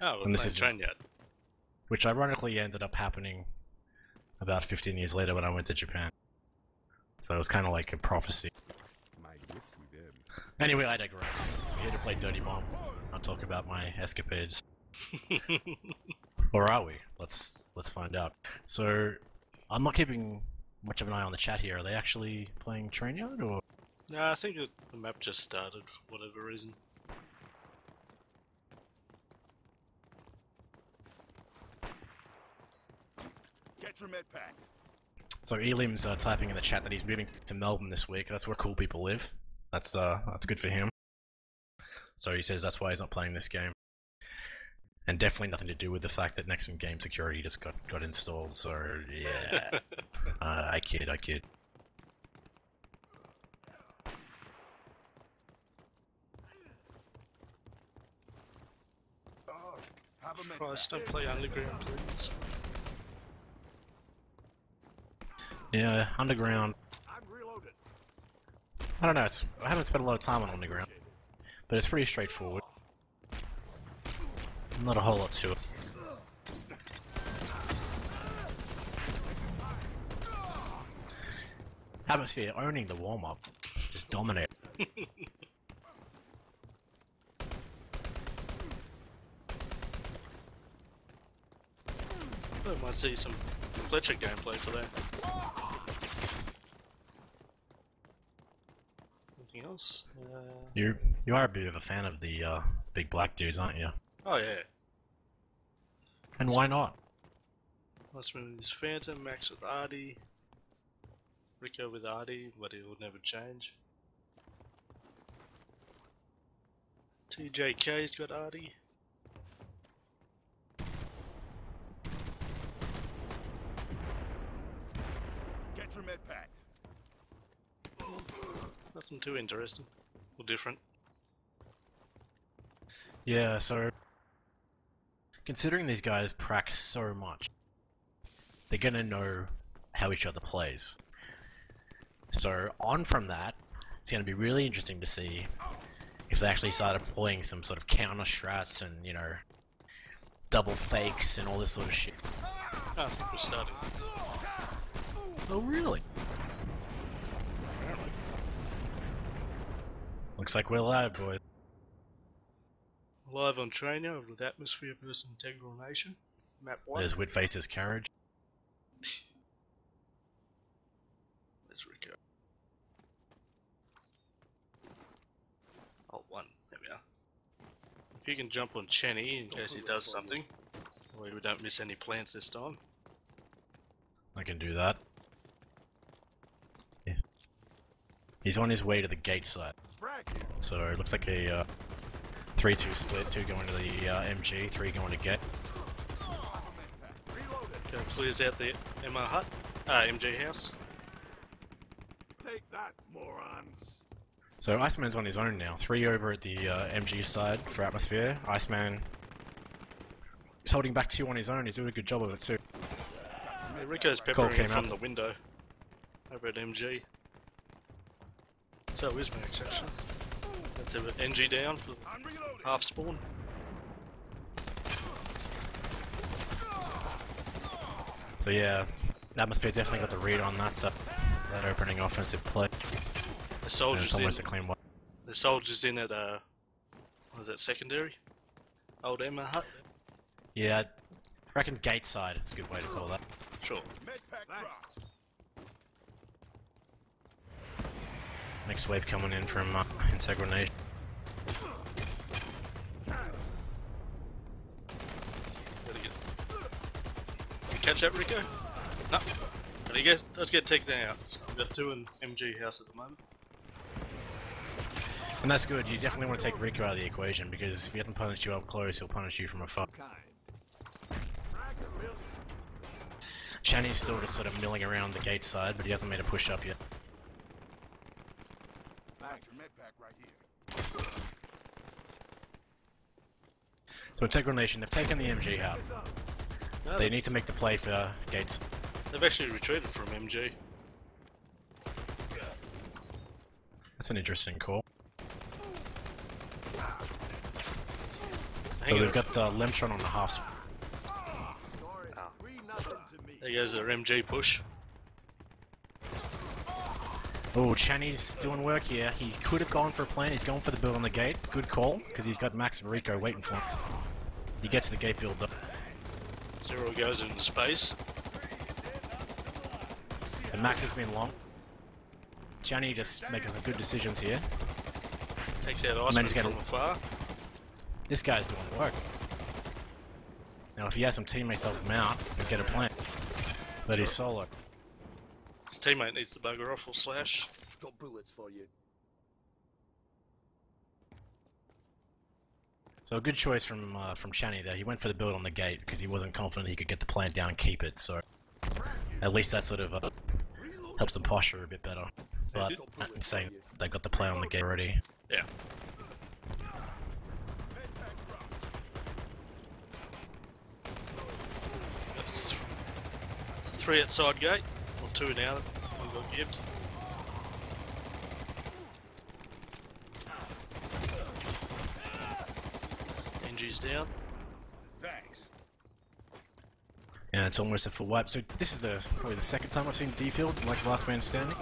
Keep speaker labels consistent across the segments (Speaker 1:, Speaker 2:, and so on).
Speaker 1: Oh, we're
Speaker 2: And this
Speaker 1: playing
Speaker 2: is
Speaker 1: train yet.
Speaker 2: which ironically ended up happening about 15 years later when I went to Japan. So it was kind of like a prophecy.
Speaker 3: My gift to them.
Speaker 2: Anyway, I digress. We're here to play Dirty Bomb. I'll talk about my escapades. Or are we? Let's find out. So, I'm not keeping much of an eye on the chat here. Are they actually playing Train Yard, or?
Speaker 1: No, I think the map just started for whatever reason.
Speaker 3: Get your med packs.
Speaker 2: So Elim's typing in the chat that he's moving to Melbourne this week. That's where cool people live. That's good for him. So he says that's why he's not playing this game. And definitely nothing to do with the fact that Nexum Game Security just got installed, so yeah. I kid.
Speaker 3: Have a med
Speaker 1: Christ,
Speaker 3: pack.
Speaker 1: don't play Underground, please.
Speaker 2: Yeah, Underground.
Speaker 3: I'm reloaded.
Speaker 2: I don't know, I haven't spent a lot of time on Underground. But it's pretty straightforward. Not a whole lot to it. Atmosphere owning the warm-up. Just dominate.
Speaker 1: I might see some Fletcher gameplay for that. Anything else?
Speaker 2: You are a bit of a fan of the big black dudes, aren't you?
Speaker 1: Oh yeah.
Speaker 2: And why not?
Speaker 1: Last one is Phantom, Max with Artie, Rico with Artie, but he will never change. TJK's got Artie.
Speaker 3: Get your med packs.
Speaker 1: Nothing too interesting or different.
Speaker 2: Yeah, so considering these guys prac so much, they're gonna know how each other plays. So on from that, it's gonna be really interesting to see if they actually start employing some sort of counter strats and, you know, double fakes and all this sort of shit.
Speaker 1: I think we're starting.
Speaker 2: Oh really?
Speaker 1: Apparently.
Speaker 2: Looks like we're live, boys.
Speaker 1: Live on Trainer with Atmosphere vs Integral Nation. Map 1.
Speaker 2: There's Whitface's carriage.
Speaker 1: There's Rico. Oh, 1. There we are. If you can jump on Chenny in case he does something, or we don't miss any plants this time.
Speaker 2: I can do that. Yeah. He's on his way to the gate side.
Speaker 3: Frag.
Speaker 2: So it looks like a 3-2 split, 2 going to the MG, 3 going to gate.
Speaker 3: Reloaded.
Speaker 1: Okay, clears out the MR hut. MG house.
Speaker 3: Take that, morons.
Speaker 2: So Iceman's on his own now, 3 over at the MG side for Atmosphere. Iceman is holding back 2 on his own, he's doing a good job of it too.
Speaker 1: Yeah, Rico's
Speaker 2: Cole
Speaker 1: peppering
Speaker 2: came
Speaker 1: him from
Speaker 2: out.
Speaker 1: the window over at MG. So is Max actually. That's it, NG down for
Speaker 3: I'm reloading.
Speaker 1: half spawn.
Speaker 2: So yeah, Atmosphere definitely got the read on that, that opening offensive play.
Speaker 1: The
Speaker 2: And
Speaker 1: soldiers
Speaker 2: it's almost a clean one.
Speaker 1: The soldiers in at what was that, secondary? Old MR hut?
Speaker 2: Yeah, I reckon gate side is a good way to call that.
Speaker 1: Sure.
Speaker 3: Med pack drop.
Speaker 2: Next wave coming in from Integral Nation.
Speaker 1: Gotta get... Can you catch that, Rico? No. Let's get taken out. We've got 2 in MG house at the moment.
Speaker 2: And that's good, you definitely want to take Rico out of the equation, because if he doesn't punish you up close, he'll punish you from afar. Channy's still just sort of milling around the gate side, but he hasn't made a push up yet.
Speaker 3: Back your med pack right here.
Speaker 2: So Integral Nation, they've taken the MG out.
Speaker 1: No,
Speaker 2: They need to make the play for gates.
Speaker 1: they've actually retreated from MG.
Speaker 2: That's an interesting call.
Speaker 1: I
Speaker 2: So we've got Lemtron on the half.
Speaker 1: There goes their MG push.
Speaker 2: Oh, Channy's doing work here. He could have gone for a plan. He's going for the build on the gate. Good call, because he's got Max and Rico waiting for him. He gets the gate build up.
Speaker 1: Zero goes into space.
Speaker 2: So Max has been long. Channy just making some good decisions here.
Speaker 1: Takes out Iceman from afar.
Speaker 2: This guy's doing work. Now, if he has some teammates help him out, he'll get a plan. But he's solo.
Speaker 1: His teammate needs to bugger off or slash.
Speaker 3: Got bullets for you.
Speaker 2: So a good choice from Channy there. He went for the build on the gate because he wasn't confident he could get the plant down and keep it. So at least that sort of helps them posture a bit better. But I'm saying they got the play on the gate already.
Speaker 1: Yeah. That's three outside gate, or two now that we got gibbed. NG's down.
Speaker 3: Thanks.
Speaker 2: Yeah, it's almost a full wipe. So this is probably the second time I've seen D-Field, like last man standing.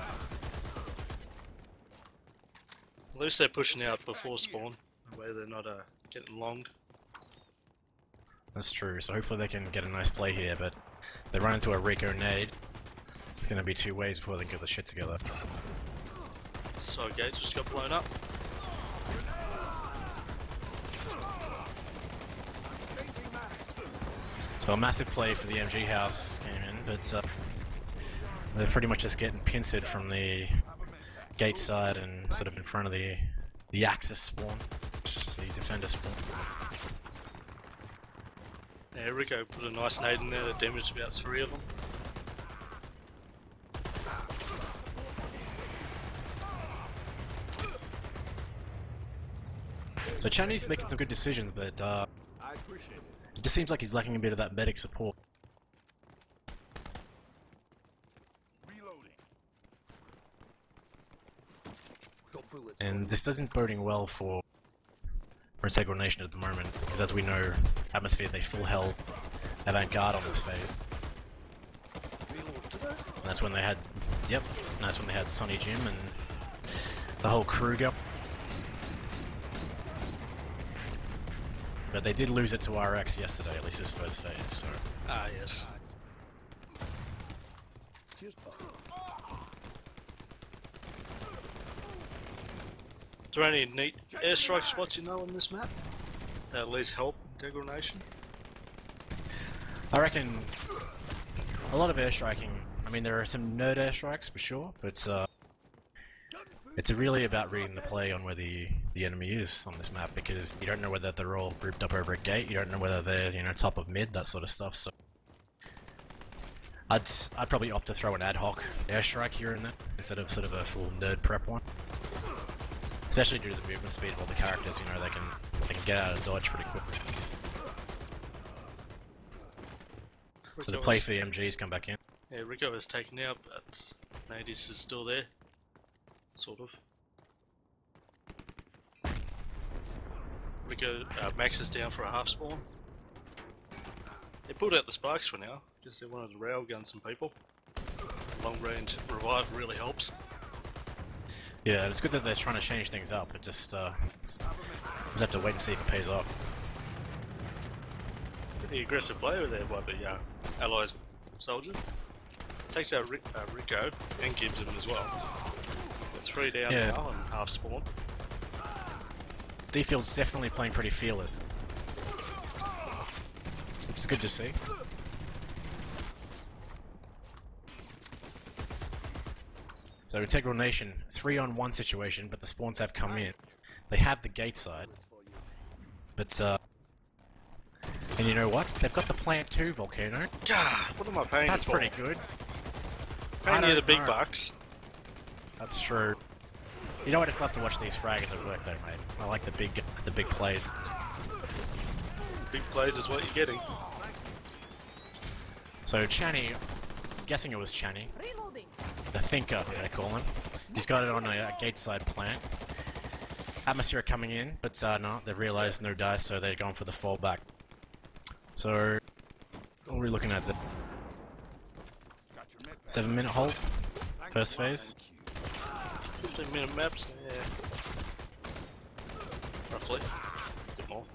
Speaker 1: At least they're pushing out before spawn, that way they're not getting longed.
Speaker 2: That's true, so hopefully they can get a nice play here, but if they run into a Rico nade, it's going to be 2 ways before they get the shit together.
Speaker 1: Side gate just got blown up.
Speaker 2: So a massive play for the MG house came in, but they're pretty much just getting pincered from the gate side and sort of in front of the Axis spawn, the defender spawn.
Speaker 1: Yeah, Rico put a nice nade in there that damaged about 3 of them.
Speaker 2: So Channy's making some good decisions, but
Speaker 3: I appreciate it.
Speaker 2: it just seems like he's lacking a bit of that medic support.
Speaker 3: Reloading. Got bullets.
Speaker 2: And this isn't boding well for Integral Nation at the moment, because as we know, Atmosphere, they full hell Avant-Garde on this phase. And that's when they had, yep, and that's when they had Sonny Jim and the whole crew go. But they did lose it to RX yesterday, at least this first phase, so.
Speaker 1: Ah, yes.
Speaker 3: Cheers, pal.
Speaker 1: Is there any neat airstrike spots you know on this map that at least help Integral Nation?
Speaker 2: I reckon a lot of airstriking, I mean there are some nerd airstrikes for sure, but it's really about reading the play on where the enemy is on this map, because you don't know whether they're all grouped up over a gate, you don't know whether they're, you know, top of mid, that sort of stuff, so I'd probably opt to throw an ad hoc airstrike here and there, instead of sort of a full nerd prep one. Especially due to the movement speed of all the characters, you know, they can get out of dodge pretty quickly. So the play for the MGs come back in.
Speaker 1: Yeah, Rico is taken out, but Nadis is still there. Sort of. Rico, Max is down for a half spawn. They pulled out the spikes for now, because they wanted to railgun some people. Long range revive really helps.
Speaker 2: Yeah, it's good that they're trying to change things up, it just, we'll just have to wait and see if it pays off.
Speaker 1: The aggressive player there by the Allies soldiers. Takes out Rico and Gibbs him as well. Got 3 down now and half spawn.
Speaker 2: D-Field's definitely playing pretty fearless, which is good to see. So Integral Nation, 3-on-1 situation, but the spawns have come in. They have the gate side, but and you know what? They've got the plant too, Volcano.
Speaker 1: God, what am I paying
Speaker 2: That's
Speaker 1: for?
Speaker 2: pretty good.
Speaker 1: Paying you the big bucks.
Speaker 2: That's true. You know what? It's love to watch these fraggers at work, though, mate. I like the big plays.
Speaker 1: Big plays is what you're getting.
Speaker 2: So Channy, I'm guessing it was Channy, the thinker, I'm gonna call him. He's got it on a gate side plant. Atmosphere coming in, but no, they've realised no dice, so they're going for the fallback. So, what are we looking at? The 7-minute hold, first phase.
Speaker 1: 15-minute maps, yeah. Roughly. A bit more.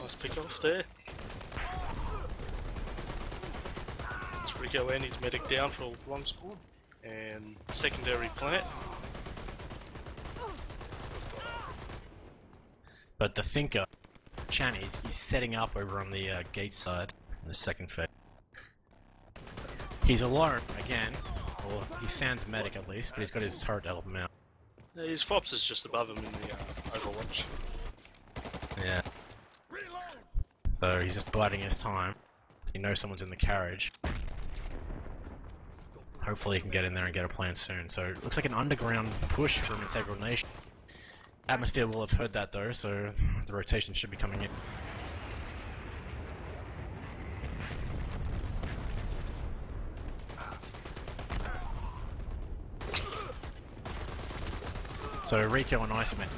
Speaker 1: Nice pick off there. It's Rico and his medic down for a long squad. And secondary plant.
Speaker 2: But the thinker, Channy's, he's setting up over on the gate side in the second phase. He's alone again, or he sounds medic at least, but he's got his turret to help him out.
Speaker 1: Yeah, his Fops is just above him in the Overwatch.
Speaker 2: Yeah. So he's just biding his time. He knows someone's in the carriage. Hopefully he can get in there and get a plan soon. So it looks like an underground push from Integral Nation. Atmosphere will have heard that though, so the rotation should be coming in. So Rico and Iceman.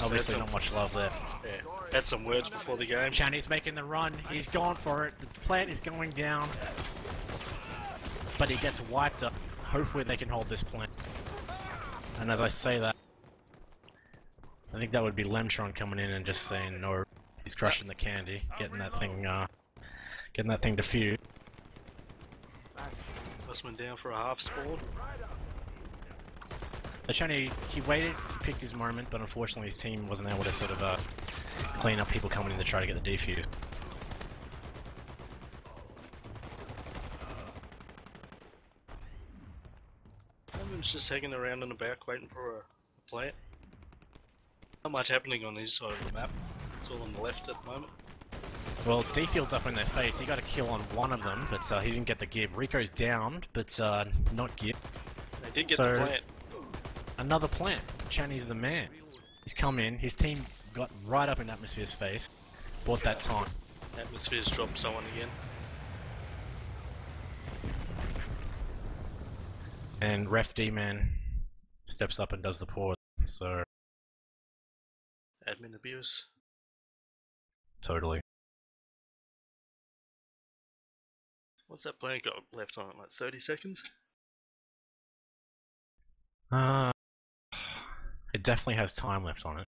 Speaker 2: Obviously not much love there.
Speaker 1: Yeah, had some words before the game.
Speaker 2: Channy's making the run, he's gone for it, the plant is going down. But he gets wiped up. Hopefully they can hold this plant. And as I say that, I think that would be Lemtron coming in and just saying no. He's crushing the candy, getting that thing defused.
Speaker 1: Busman down for a half spawn.
Speaker 2: So Channy, he waited, he picked his moment, but unfortunately his team wasn't able to sort of clean up people coming in to try to get the defuse.
Speaker 1: Everyone's just hanging around in the back waiting for a plant. Not much happening on this side of the map. It's all on the left at the moment.
Speaker 2: Well, D-Field's up in their face. He got a kill on one of them, but he didn't get the gib. Rico's downed, but not gib.
Speaker 1: They did get the plant.
Speaker 2: Another plant. Channy's the man. He's come in. His team got right up in Atmosphere's face. Bought that time.
Speaker 1: Atmosphere's dropped someone again.
Speaker 2: And Ref D-Man steps up and does the pause. So
Speaker 1: admin abuse.
Speaker 2: Totally.
Speaker 1: What's that plant got left on it? Like 30 seconds?
Speaker 2: It definitely has time left on it.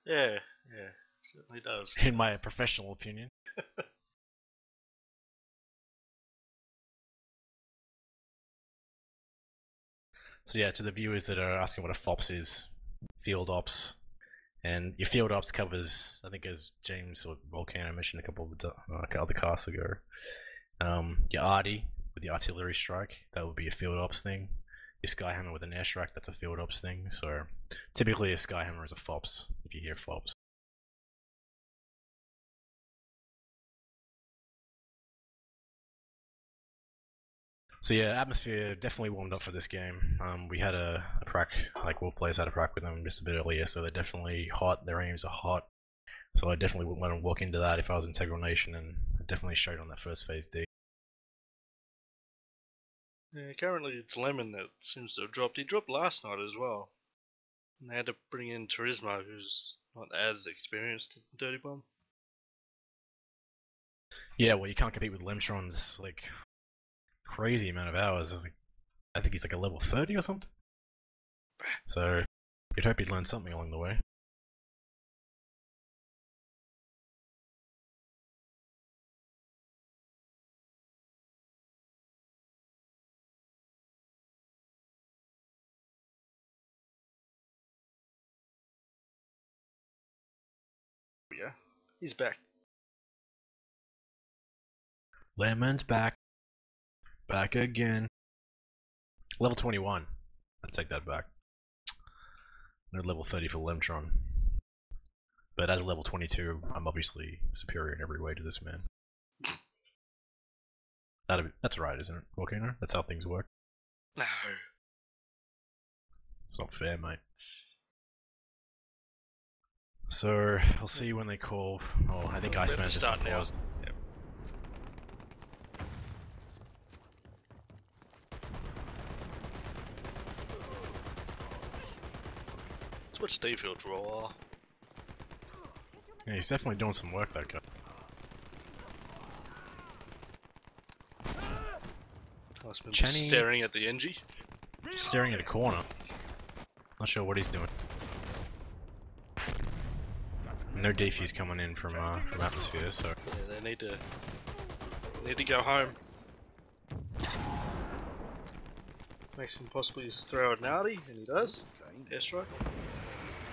Speaker 1: Yeah, certainly does.
Speaker 2: In my professional opinion. So yeah, to the viewers that are asking what a FOPS is, field ops, and your field ops covers, I think as James or Volcano mentioned a couple of other casts ago, your arty with the artillery strike, that would be a field ops thing. Your Skyhammer with an airstrike, that's a field ops thing. So typically a Skyhammer is a FOPS, if you hear FOPS. So yeah, Atmosphere definitely warmed up for this game. We had a prac, like Wolf players had a prac with them just a bit earlier, so they're definitely hot, their aims are hot. So I definitely wouldn't let them walk into that if I was Integral Nation, and definitely showed on that first phase D.
Speaker 1: Yeah, currently it's Lemon that seems to have dropped. He dropped last night as well. And they had to bring in Turismo, who's not as experienced in Dirty Bomb.
Speaker 2: Yeah, well you can't compete with Lemtron's like crazy amount of hours. I think he's like a level 30 or something. So you'd hope he'd learn something along the way.
Speaker 1: Yeah, he's back.
Speaker 2: Lemon's back. Back again. Level 21. I'd take that back. No level 30 for Lemtron. But as level 22, I'm obviously superior in every way to this man. That's right, isn't it, Volcano? That's how things work.
Speaker 1: No.
Speaker 2: It's not fair, mate. So, I'll see when they call. Oh, I think Iceman's just
Speaker 1: start now.
Speaker 2: paused.
Speaker 1: Yep. What's Defield for a while?
Speaker 2: Yeah, he's definitely doing some work, that guy.
Speaker 1: Iceman
Speaker 2: Channy-
Speaker 1: just staring at the NG.
Speaker 2: Staring at a corner. Not sure what he's doing. No defuse coming in from atmosphere, so
Speaker 1: Yeah, they need to go home. Makes him possibly just throw an outie, and he does. Airstrike.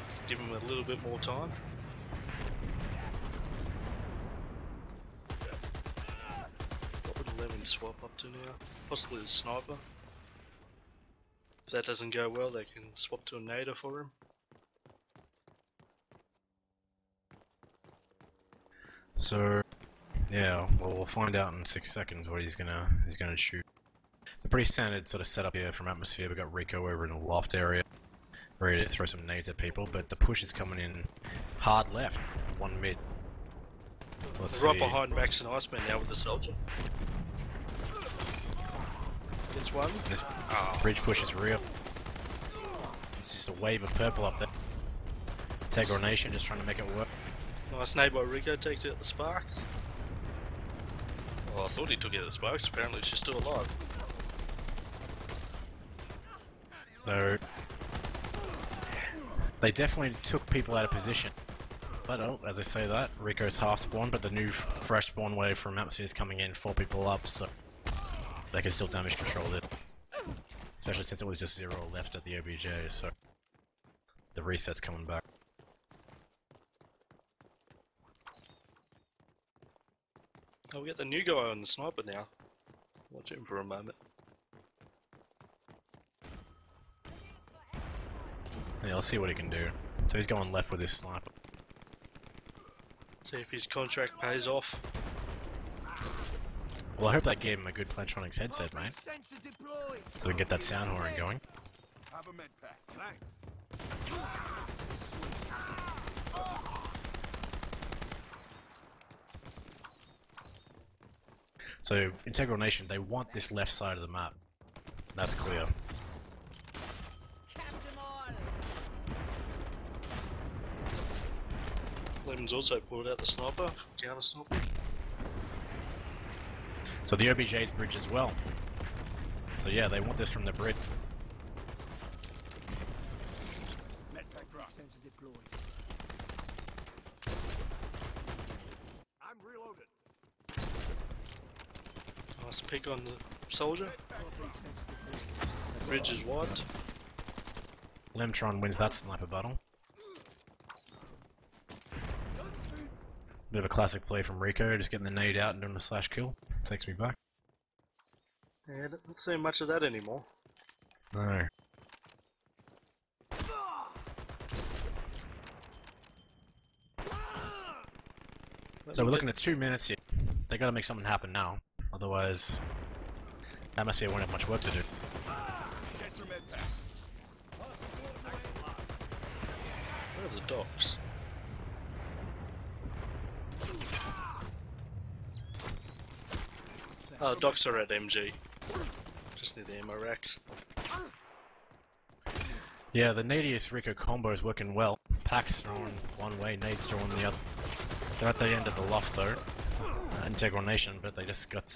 Speaker 1: Just give him a little bit more time. What would Lemon swap up to now? Possibly the sniper. If that doesn't go well, they can swap to a nader for him.
Speaker 2: So, yeah, well, we'll find out in 6 seconds what he's gonna shoot. It's a pretty standard sort of setup here from atmosphere. We've got Rico over in the loft area, ready to throw some nades at people, but the push is coming in hard left, one mid. So let's
Speaker 1: They're right
Speaker 2: see.
Speaker 1: behind Max and Iceman now with the soldier. Gets one.
Speaker 2: This bridge push is real. It's just a wave of purple up there. Integral Nation just trying to make it work.
Speaker 1: Nice nade by Rico, takes out the sparks. Oh, I thought he took out the sparks, apparently she's still alive.
Speaker 2: So they definitely took people out of position. But oh, as I say that, Rico's half spawn, but the new fresh spawn wave from atmosphere is coming in, 4 people up, so they can still damage control it. Especially since it was just 0 left at the OBJ, so the reset's coming back.
Speaker 1: Oh, we get the new guy on the sniper now. Watch him for a moment.
Speaker 2: Yeah, let's see what he can do. So he's going left with his sniper.
Speaker 1: See if his contract pays off.
Speaker 2: Well, I hope that gave him a good Plantronics headset, mate. So we can get that sound horn going.
Speaker 3: Have a med pack. Thanks.
Speaker 2: So, Integral Nation, they want this left side of the map. That's clear.
Speaker 1: Lemon's also pulled out the sniper, counter sniper.
Speaker 2: So the OBJ's bridge as well. So yeah, they want this from the bridge.
Speaker 3: Med pack drop. Sensor deployed. I'm reloaded.
Speaker 1: Nice pick on the soldier. Bridge is wiped.
Speaker 2: Lemtron wins that sniper battle. Bit of a classic play from Rico, just getting the nade out and doing the slash kill. Takes me back.
Speaker 1: Yeah, don't see much of that anymore.
Speaker 2: No. So we're looking at 2 minutes here. They gotta make something happen now. Otherwise, atmosphere won't have much work to do.
Speaker 3: Get your med pack.
Speaker 1: Where are the docks? Oh, the docks are at MG. Just near the ammo racks.
Speaker 2: Yeah, the Nadius Rico combo is working well. Packs throwing one way, nades throwing the other. They're at the end of the loft though. Integral Nation, but they just got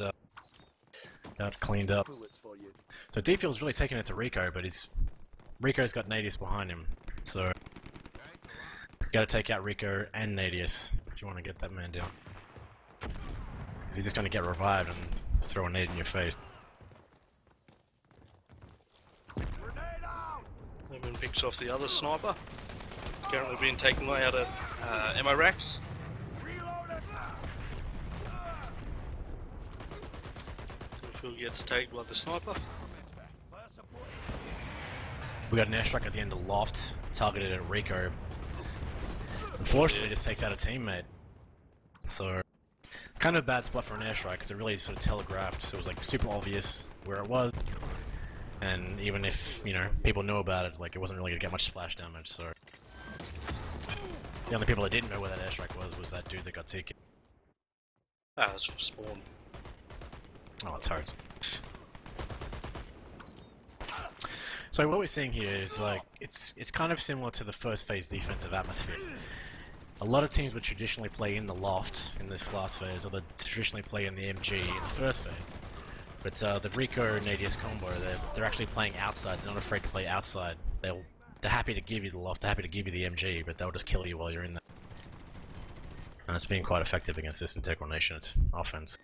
Speaker 2: cleaned up.
Speaker 3: Bullets for you.
Speaker 2: So Defield's really taking it to Rico, but Rico's got Nadius behind him. So gotta take out Rico and Nadius if you want to get that man down. Because he's just gonna get revived and throw a nade in your face.
Speaker 3: Grenade out.
Speaker 1: Lemon picks off the other sniper. Currently being taken away out of ammo racks.
Speaker 3: Reloaded.
Speaker 1: Phil gets taken by the sniper.
Speaker 3: Fire support.
Speaker 2: We got an airstrike at the end of loft, targeted at Rico. Unfortunately, just takes out a teammate. So, kind of a bad spot for an airstrike because it really sort of telegraphed. So it was like super obvious where it was, and even if people knew about it, like it wasn't really gonna get much splash damage. So the only people that didn't know where that airstrike was that dude that got TK.
Speaker 1: Ah, that's from spawn.
Speaker 2: Oh, it's hard. So what we're seeing here is like it's kind of similar to the first phase defensive atmosphere. A lot of teams would traditionally play in the loft in this last phase, or they traditionally play in the MG in the first phase. But the Rico Nadius combo, they're actually playing outside. They're not afraid to play outside. They're happy to give you the loft, they're happy to give you the MG, but they'll just kill you while you're in there. And it's been quite effective against this Integral Nation offense.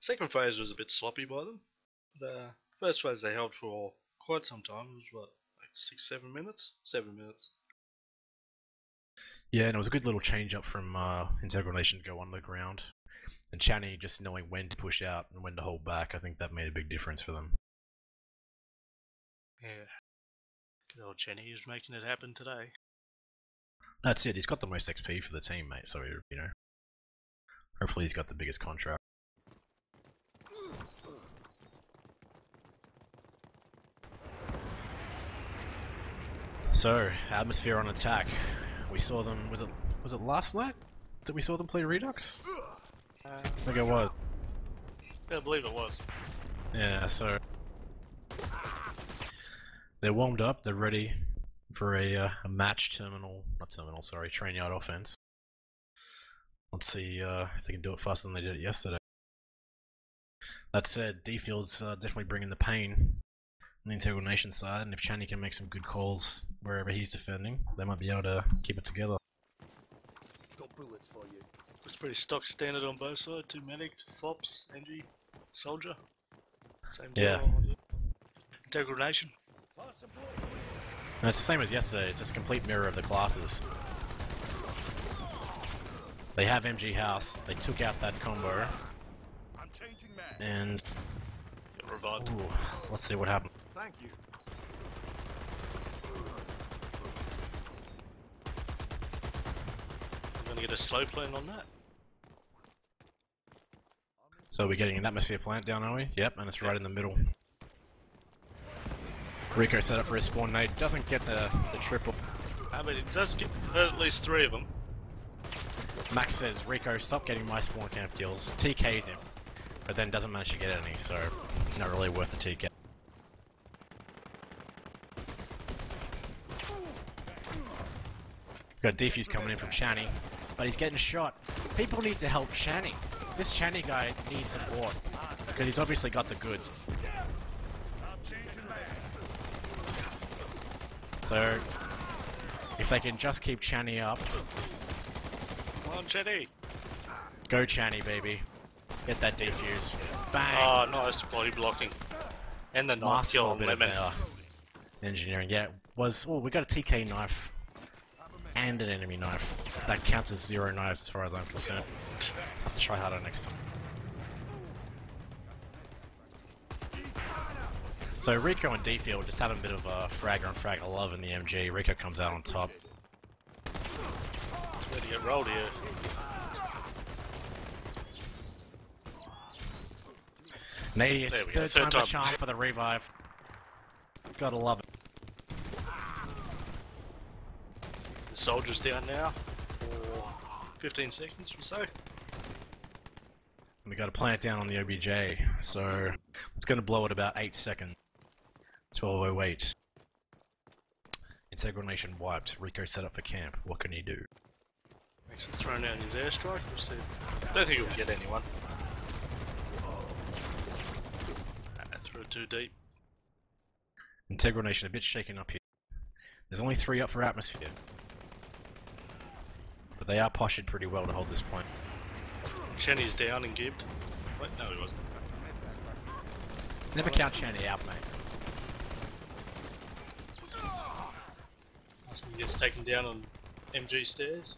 Speaker 1: Second phase was a bit sloppy by them. The first phase they held for quite some time. It was what, like 6-7 minutes? 7 minutes.
Speaker 2: Yeah, and it was a good little change up from Integral Nation to go on the ground. And Channy just knowing when to push out and when to hold back, I think that made a big difference for them.
Speaker 1: Yeah. Good old Chenny, he's making it happen today.
Speaker 2: That's it, he's got the most XP for the team, mate, so, you know. Hopefully he's got the biggest contract. So, Atmosphere on attack. We saw them, was it last night that we saw them play Redux? I think it was.
Speaker 1: Yeah, I believe it was.
Speaker 2: Yeah, so they're warmed up, they're ready for a match train yard offense. Let's see if they can do it faster than they did it yesterday. That said, D-Field's definitely bringing the pain on the Integral Nation side, and if Channy can make some good calls wherever he's defending, they might be able to keep it together.
Speaker 3: Got bullets for you.
Speaker 1: It's pretty stock standard on both sides. 2 medic, Fops, MG, Soldier. Same deal.
Speaker 2: Yeah.
Speaker 1: Integral Nation.
Speaker 3: Fire support.
Speaker 2: And it's the same as yesterday, it's just a complete mirror of the classes. They have MG House, they took out that combo,
Speaker 3: I'm changing man.
Speaker 2: and
Speaker 1: Get revived.
Speaker 2: ooh, let's see what happens.
Speaker 3: Thank you.
Speaker 1: I'm gonna get a slow plan on that.
Speaker 2: So we're getting an atmosphere plant down, are we? Yep, and it's right in the middle. Rico set up for his spawn nade, doesn't get the triple.
Speaker 1: But it does get hurt at least 3 of them.
Speaker 2: Max says, Rico, stop getting my spawn camp kills. TKs him, but then doesn't manage to get any, so not really worth the TK. Got defuse coming in from Channy, but he's getting shot. People need to help Channy. This Channy guy needs support, because he's obviously got the goods.
Speaker 3: I'm changing man.
Speaker 2: So, if they can just keep Channy up,
Speaker 1: Come on, Chenny.
Speaker 2: go Channy, baby. Get that defuse. Bang!
Speaker 1: Oh, nice body blocking. And the knife
Speaker 2: Master
Speaker 1: kill
Speaker 2: a bit
Speaker 1: on
Speaker 2: of
Speaker 1: Lemon.
Speaker 2: engineering. Yeah, we got a TK knife and an enemy knife. That counts as 0 knives as far as I'm concerned. Have to try harder next time. So Rico and D-Field just having a bit of a fragger and fragger love in the MG. Rico comes out on top.
Speaker 1: Where to get rolled here?
Speaker 2: Nadius,
Speaker 1: There we go,
Speaker 2: third
Speaker 1: third
Speaker 2: time
Speaker 1: time.
Speaker 2: the charm for the revive. Gotta love it.
Speaker 1: The soldier's down now for 15 seconds or so.
Speaker 2: We got to plant down on the OBJ, so it's going to blow at about 8 seconds. 12:08. Integral Nation wiped. Rico set up for camp. What can he do?
Speaker 1: Actually thrown down his airstrike. We'll see. Don't think he'll get anyone. Threw it too deep.
Speaker 2: Integral Nation a bit shaken up here. There's only 3 up for atmosphere, but they are postured pretty well to hold this point.
Speaker 1: Chenny's down and gibbed. Wait, no, he wasn't.
Speaker 2: Never count Channy out, mate.
Speaker 1: He gets taken down on MG stairs.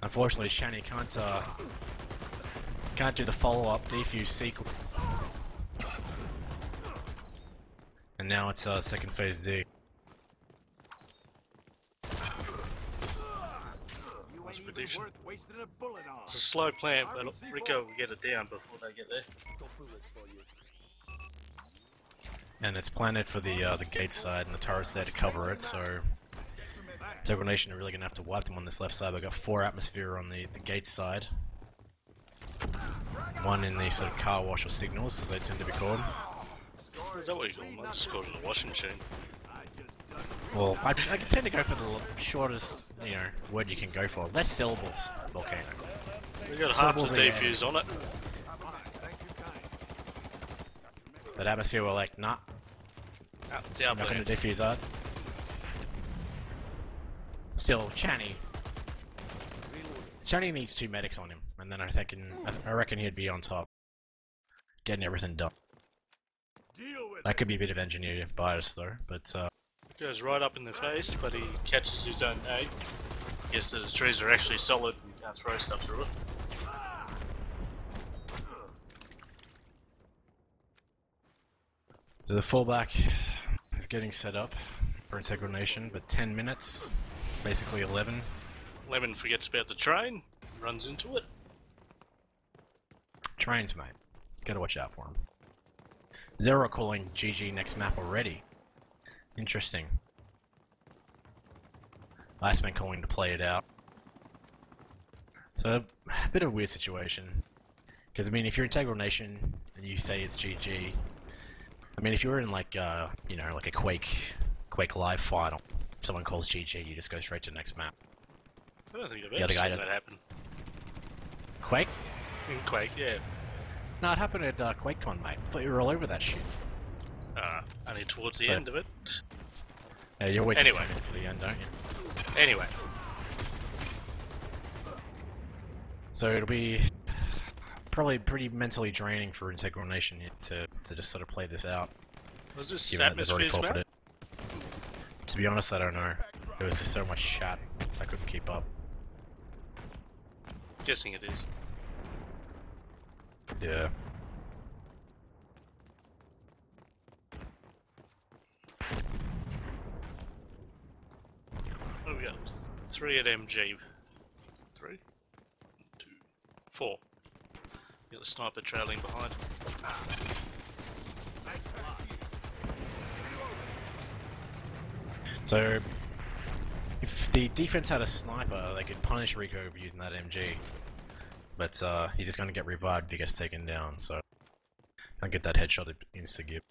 Speaker 2: Unfortunately, Channy can't do the follow-up defuse sequence. And now it's second phase D.
Speaker 1: Nice prediction.
Speaker 3: Worth wasting a bullet on.
Speaker 1: It's a slow plant, but Rico will get it down before they get there.
Speaker 3: Got bullets for you.
Speaker 2: And it's planted for the gate side, and the turret's there to cover it, so Integral Nation are really going to have to wipe them on this left side. We've got 4 atmosphere on the gate side. 1 in the sort of car wash or signals, as they tend to be called.
Speaker 1: Is that what you call them? I just called it a washing machine.
Speaker 2: Well, I can tend to go for the shortest, word you can go for. Less syllables, Volcano.
Speaker 1: We got half the
Speaker 2: Syllables are
Speaker 1: defuse on it.
Speaker 2: That atmosphere, we're like, nah,
Speaker 1: It's out
Speaker 2: not
Speaker 1: there.
Speaker 2: going to defuse that. Still, Channy needs 2 medics on him, and then I reckon he'd be on top, getting everything done. That could be a bit of engineer bias though, but
Speaker 1: Goes right up in the face, but he catches his own nade. Guess that the trees are actually solid and you can't throw stuff through it.
Speaker 2: so the fullback is getting set up for Integral Nation, but 10 minutes, basically 11.
Speaker 1: Lemon forgets about the train, runs into it.
Speaker 2: Trains, mate. Gotta watch out for him. Zero calling GG next map already. Interesting. Iceman calling to play it out. So, a bit of a weird situation. Because, I mean, if you're Integral Nation and you say it's GG, I mean, if you're in like, like a Quake Live final, someone calls GG, you just go straight to the next map.
Speaker 1: I don't think I've
Speaker 2: The
Speaker 1: ever
Speaker 2: other guy
Speaker 1: seen that
Speaker 2: does-
Speaker 1: happen.
Speaker 2: Quake?
Speaker 1: In Quake, yeah.
Speaker 2: No, it happened at QuakeCon, mate. I thought you were all over that shit.
Speaker 1: Only towards the
Speaker 2: So-
Speaker 1: end of it.
Speaker 2: Yeah, you always
Speaker 1: Anyway.
Speaker 2: just come in for the end, don't you?
Speaker 1: Anyway,
Speaker 2: So it'll be probably pretty mentally draining for Integral Nation to just sort of play this out,
Speaker 1: was this
Speaker 2: given that they've already
Speaker 1: atmosphere's map?
Speaker 2: forfeited. To be honest, I don't know. There was just so much chat, I couldn't keep up.
Speaker 1: Guessing it is.
Speaker 2: Yeah.
Speaker 1: What have we got? 3 at MG. 3? 2. 4. Got the sniper trailing behind.
Speaker 2: So, if the defense had a sniper, they could punish Rico for using that MG. But he's just going to get revived if he gets taken down, so don't get that headshot insta-gib.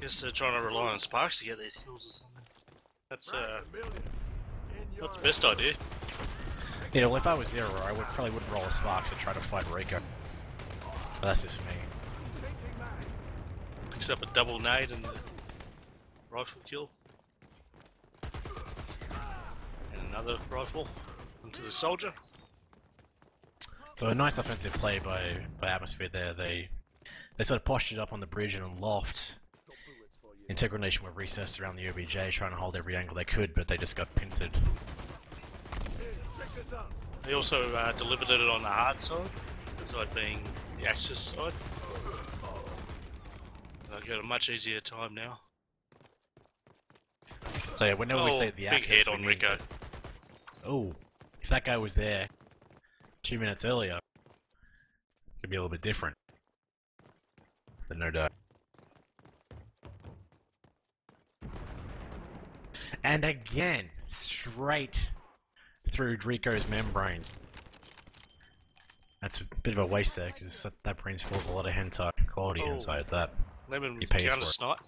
Speaker 1: Guess they're trying to rely on sparks to get these kills or something. That's not the best idea.
Speaker 2: Yeah, well, if I was Zero, I probably wouldn't roll a Sparks to try to fight Rico. But that's just me.
Speaker 1: Picks up a double nade and the rifle kill. And another rifle onto the soldier.
Speaker 2: So a nice offensive play by Atmosphere there. They sort of postured up on the bridge and on loft. Integral Nation were recessed around the OBJ, trying to hold every angle they could, but they just got pincered.
Speaker 1: They also delivered it on the hard side, the side being the Axis side. They've got a much easier time now.
Speaker 2: So yeah, whenever we say the
Speaker 1: big
Speaker 2: Axis,
Speaker 1: head on
Speaker 2: we mean,
Speaker 1: Rico.
Speaker 2: oh, if that guy was there 2 minutes earlier, it could be a little bit different. But no doubt. And again, straight through Rico's membranes. That's a bit of a waste there, because that brain's full of a lot of hentai quality
Speaker 1: Oh.
Speaker 2: inside that.
Speaker 1: Lemon
Speaker 2: He pays
Speaker 1: counter
Speaker 2: for it.
Speaker 1: snipe.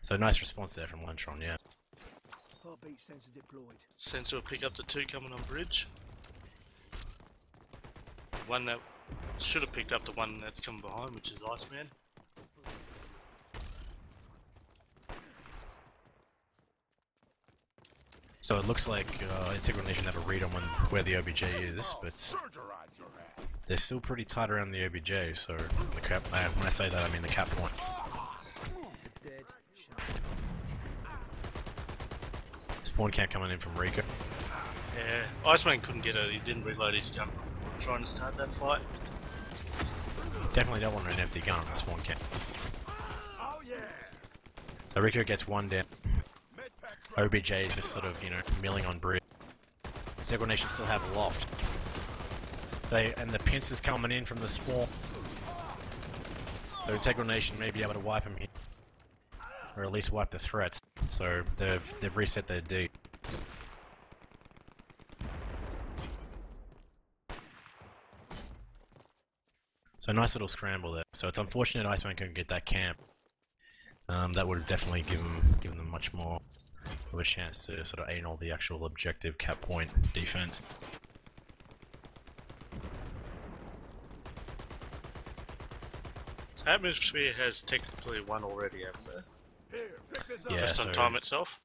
Speaker 2: So nice response there from Lentron, yeah.
Speaker 3: Heartbeat sensor deployed.
Speaker 1: Sensor will pick up the 2 coming on bridge. One that should have picked up the one that's coming behind, which is Iceman.
Speaker 2: So it looks like Integral Nation have a read on where the OBJ is, but
Speaker 3: Surgerize your ass.
Speaker 2: they're still pretty tight around the OBJ, so the cap, when I say that I mean the cap point.
Speaker 3: Dead. Shut.
Speaker 2: Spawn camp coming in from Rico.
Speaker 1: Yeah, Iceman couldn't get it, he didn't reload his gun before trying to start that fight.
Speaker 2: Definitely don't want an empty gun on the spawn camp.
Speaker 3: Oh yeah.
Speaker 2: So Rico gets one down.
Speaker 3: Med pack
Speaker 2: OBJ is just sort of, milling on bridge. Integral Nation still have a loft. And the pincers coming in from the spawn. So So Integral Nation may be able to wipe them here. Or at least wipe the threats. So they've reset their D. So nice little scramble there. So it's unfortunate Iceman couldn't get that camp. That would have definitely given them much more of a chance to sort of anal the actual objective cap point defense.
Speaker 1: Atmosphere has technically won already, haven't they?
Speaker 3: Here, pick this up.
Speaker 2: Yeah,
Speaker 1: Just on
Speaker 2: so
Speaker 1: time itself.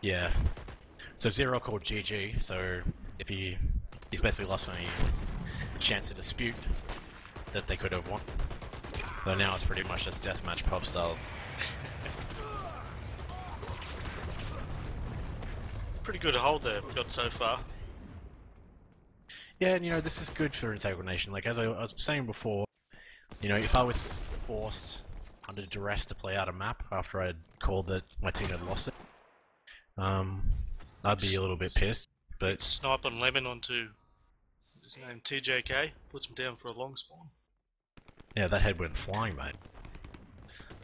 Speaker 2: yeah. So Zero called GG. So if he's basically lost any chance to dispute that they could have won. But now it's pretty much just deathmatch pub style.
Speaker 1: Pretty good hold there we got so far.
Speaker 2: Yeah, and you know, this is good for Integral Nation. Like, as I was saying before, you know, if I was forced under duress to play out a map after I'd called that my team had lost it, I'd be a little bit pissed, but...
Speaker 1: Snipe on Lemon onto his name TJK, puts him down for a long spawn.
Speaker 2: Yeah, that head went flying, mate.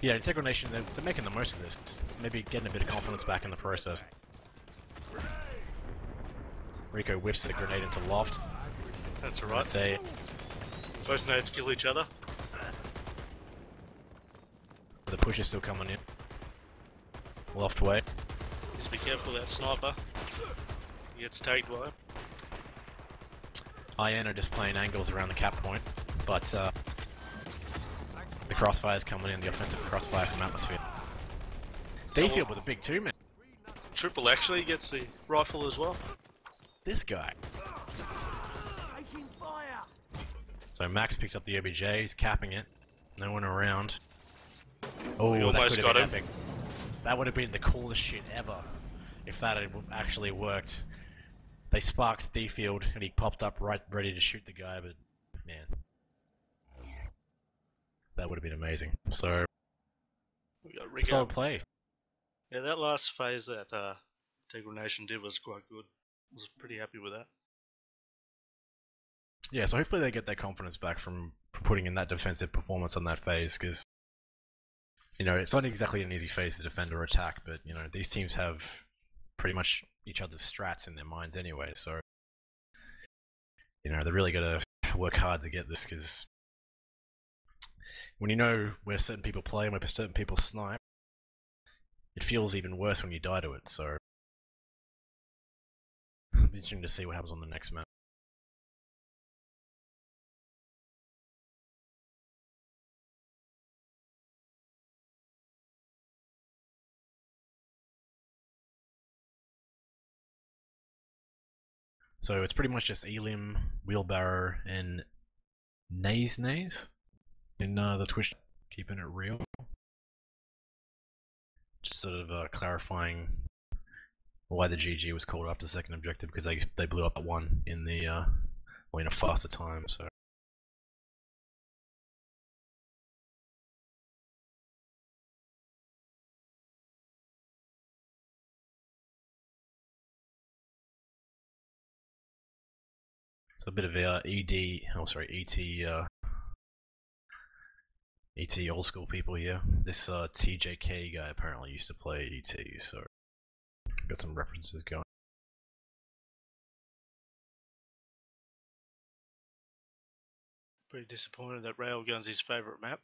Speaker 2: Yeah, Integral Nation, they're making the most of this. Maybe getting a bit of confidence back in the process. Rico whiffs the grenade into loft.
Speaker 1: That's alright.
Speaker 2: I'd say...
Speaker 1: Both nades kill each other.
Speaker 2: The push is still coming in. Loft way.
Speaker 1: Just be careful of that sniper. He gets tagged by him.
Speaker 2: IN are just playing angles around the cap point, but the crossfire's coming in, the offensive crossfire from Atmosphere. D-Field with a big 2-man.
Speaker 1: Triple actually gets the rifle as well.
Speaker 2: This guy.
Speaker 3: Taking fire.
Speaker 2: So Max picks up the OBJ, he's capping it. No one around. Oh,
Speaker 1: We
Speaker 2: that
Speaker 1: almost
Speaker 2: could have
Speaker 1: got
Speaker 2: been
Speaker 1: him.
Speaker 2: epic. That would have been the coolest shit ever if that had actually worked. They sparked D-Field and he popped up right ready to shoot the guy, but man. That would have been amazing. So,
Speaker 1: We got Rico.
Speaker 2: solid play.
Speaker 1: Yeah, that last phase that Integral Nation did was quite good. I was pretty happy with that.
Speaker 2: Yeah, so hopefully they get their confidence back from putting in that defensive performance on that phase, because, you know, it's not exactly an easy phase to defend or attack, but, you know, these teams have pretty much each other's strats in their minds anyway, so, you know, they're really going to work hard to get this, because when you know where certain people play and where certain people snipe, it feels even worse when you die to it, so it'll be interesting to see what happens on the next map. So it's pretty much just Elim, Wheelbarrow, and Naze in the Twitch, keeping it real. Just sort of clarifying why the GG was called after the second objective, because they blew up at one in the in a faster time. So a bit of ET old school people here. This TJK guy apparently used to play ET, so got some references going.
Speaker 1: Pretty disappointed that Railgun's his favourite map.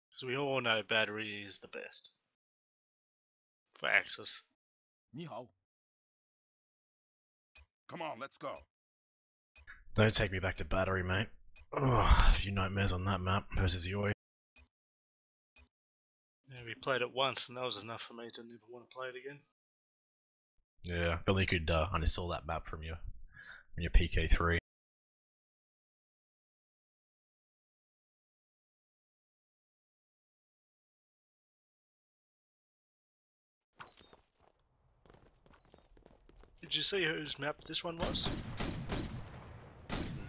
Speaker 1: Because we all know Battery is the best. For Axis.
Speaker 3: 你好. Come on, let's go.
Speaker 2: Don't take me back to Battery, mate. Ugh, a few nightmares on that map versus Yoi.
Speaker 1: Yeah, we played it once and that was enough for me to never want to play it again.
Speaker 2: Yeah, if only you could uninstall that map from your PK3.
Speaker 1: Did you see whose map this one was?